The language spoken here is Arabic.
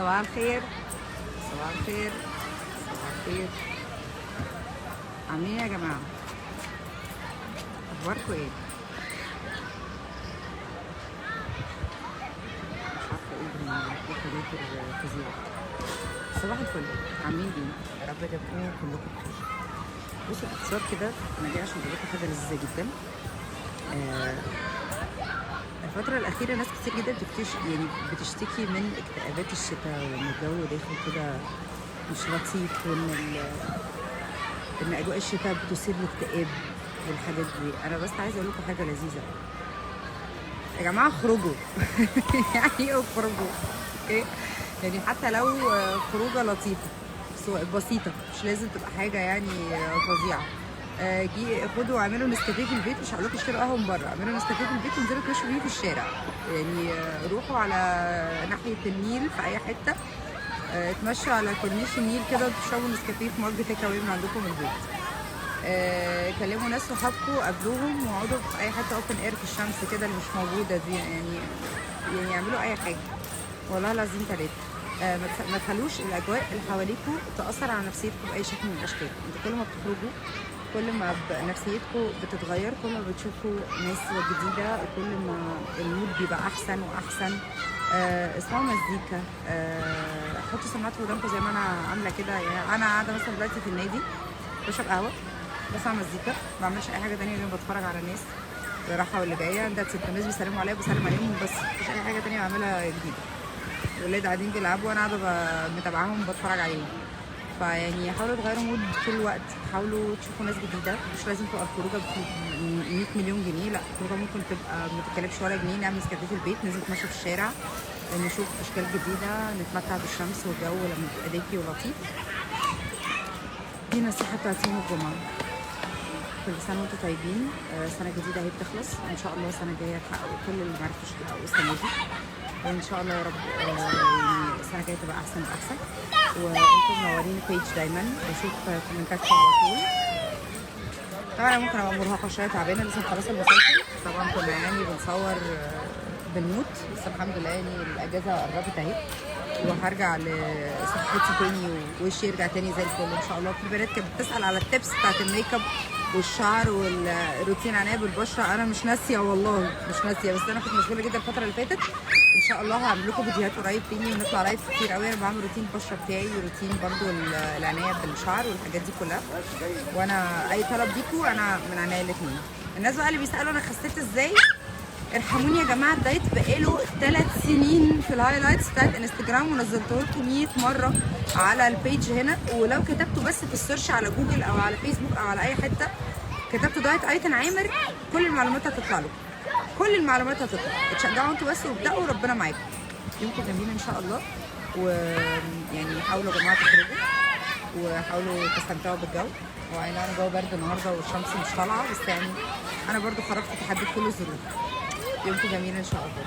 صباح الخير، صباح الخير، صباح الخير. عاملين ايه يا جماعة؟ اخباركم ايه؟ مش عارفة ايه بالكالكوليتر فظيع. صباح الفل، عاملين ايه؟ يا رب تبقوا كلكم بخير. بصوا باختصار كده، انا جاي عشان اقول لكم حاجة لذيذة جدا. الفترة الأخيرة ناس كتير جدا بتشتكي من اكتئابات الشتاء، وإن الجو داخل كده مش لطيف، إن أجواء الشتاء بتثير الاكتئاب والحاجات دي. أنا بس عايزة أقول لكم حاجة لذيذة يا جماعة، اخرجوا. يعني إيه اخرجوا؟ إيه؟ يعني حتى لو خروجة لطيفة بسيطة، مش لازم تبقى حاجة يعني فظيعة. خدوا واعملوا نسكافيه في البيت. مش هقول لكم اشتروا قهوه من بره، اعملوا نسكافيه في البيت وانزلوا تمشوا بيه في الشارع. يعني روحوا على ناحيه النيل في اي حته، اتمشوا على كورنيش النيل كده وتشربوا نسكافيه في مج تيك اواي من عندكم من البيت. كلموا ناس صحابكم، قابلوهم واقعدوا في اي حته اوبن اير في الشمس كده اللي مش موجوده دي. يعني اعملوا اي حاجه، والله العظيم ثلاثه. ما تخلوش الاجواء اللي حواليكم تاثر على نفسيتكم باي شكل من الاشكال. انتوا كل ما بتخرجوا كل ما نفسيتكم بتتغير، كل ما بتشوفوا ناس جديده، كل ما المود بيبقى احسن واحسن. اسمعوا مزيكا، حطوا سماعات في ودانكم زي ما انا عامله كده. يعني انا قاعده مثلا دلوقتي في النادي بشرب قهوه، بسمع مزيكا، ما بعملش اي حاجه تانية غير بتفرج على الناس اللي رايحه واللي جايه. الناس بيسلموا عليا بسلم عليهم، بس مفيش اي حاجه تانية بعملها جديده. الولاد قاعدين بيلعبوا وانا قاعده متابعاهم وبتفرج عليهم. فيعني حاولوا تغيروا مود طول الوقت، حاولوا تشوفوا ناس جديده. مش لازم تبقى الخروجه ب 100 مليون جنيه، لا، الخروجه ممكن تبقى ما تتكلفش ولا جنيه. نعمل نسكافيه في البيت، ننزل نتمشى في الشارع، نشوف اشكال جديده، نتمتع بالشمس والجو لما يبقى دافي ولطيف. دي النصيحه بتاعت يوم الجمعه. كل سنه وانتم طيبين. سنه جديده اهي بتخلص، ان شاء الله السنه الجايه تحققوا كل اللي ما عرفتوش تحققوه السنه دي، وان شاء الله يا رب يعني السنه الجايه تبقى احسن واحسن. وانتم منورين البيج دايما، بشوف كومنتاتكم على طول. طبعا انا ممكن ابقى مرهقه شويه، تعبانه، لسه مخلصه المسلسل. طبعا كنا يعني بنصور بنموت، بس الحمد لله يعني الاجازه قربت اهي، وهرجع لصحتي تاني ووشي يرجع تاني زي الفل ان شاء الله. في بنات كانت بتسال على التبس بتاعت الميك اب والشعر والروتين عنايه بالبشره، انا مش ناسيه والله، مش ناسيه، بس انا كنت مشغوله جدا الفتره اللي فاتت. ان شاء الله هعمل لكم فيديوهات قريب تاني، ونطلع لايف كتير قوي. انا بعمل روتين البشره بتاعي وروتين برضو العنايه بالشعر والحاجات دي كلها، وانا اي طلب ليكوا انا من عناية الاثنين. الناس بقى اللي بيسالوا انا خسيت ازاي، ارحموني يا جماعه. الدايت بقاله 3 سنين في الهايلايتس بتاعت انستجرام، ونزلته لكم 100 مره على البيج هنا. ولو كتبتوا بس في السيرش على جوجل او على فيسبوك او على اي حته، كتبتوا دايت ايتن عامر، كل المعلومات هتطلع لكم، كل المعلومات هتطلع. اتشجعوا انتوا بس وابداوا، وربنا معاكم. يومكم جميل ان شاء الله. ويعني حاولوا يا جماعه تخرجوا، وحاولوا تستمتعوا بالجو. واي نعم الجو برد النهارده والشمس مش طالعه، بس يعني انا برضو خرجت تحديت كل الظروف. يومكم جميل ان شاء الله.